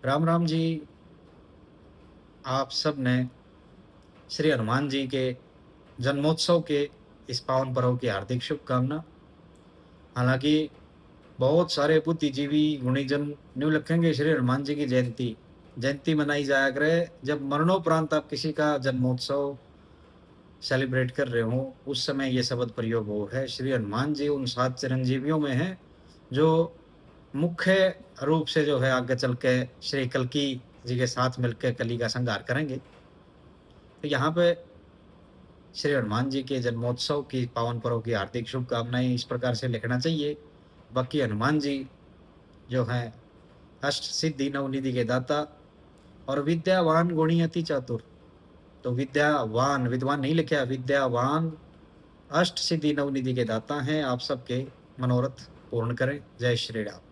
राम राम जी। आप सब ने श्री हनुमान जी के जन्मोत्सव के इस पावन पर्व की हार्दिक शुभकामना। हालांकि बहुत सारे बुद्धिजीवी गुणीजन न्यू लिखेंगे श्री हनुमान जी की जयंती जयंती मनाई जाया करे जब मरणोपरांत आप किसी का जन्मोत्सव सेलिब्रेट कर रहे हो, उस समय ये शब्द प्रयोग हो है। श्री हनुमान जी उन 7 चिरंजीवियों में हैं जो मुख्य रूप से जो है आगे चल के श्री कल्कि जी के साथ मिलकर कली का संहार करेंगे। तो यहाँ पे श्री हनुमान जी के जन्मोत्सव की पावन पर्व की हार्दिक शुभकामनाएं इस प्रकार से लिखना चाहिए। बाकी हनुमान जी जो हैं अष्ट सिद्धि नवनिधि के दाता और विद्यावान गुणी अति चातुर। तो विद्यावान विद्वान नहीं लिखा, विद्यावान अष्ट सिद्धि नवनिधि के दाता हैं। आप सबके मनोरथ पूर्ण करें। जय श्री राम।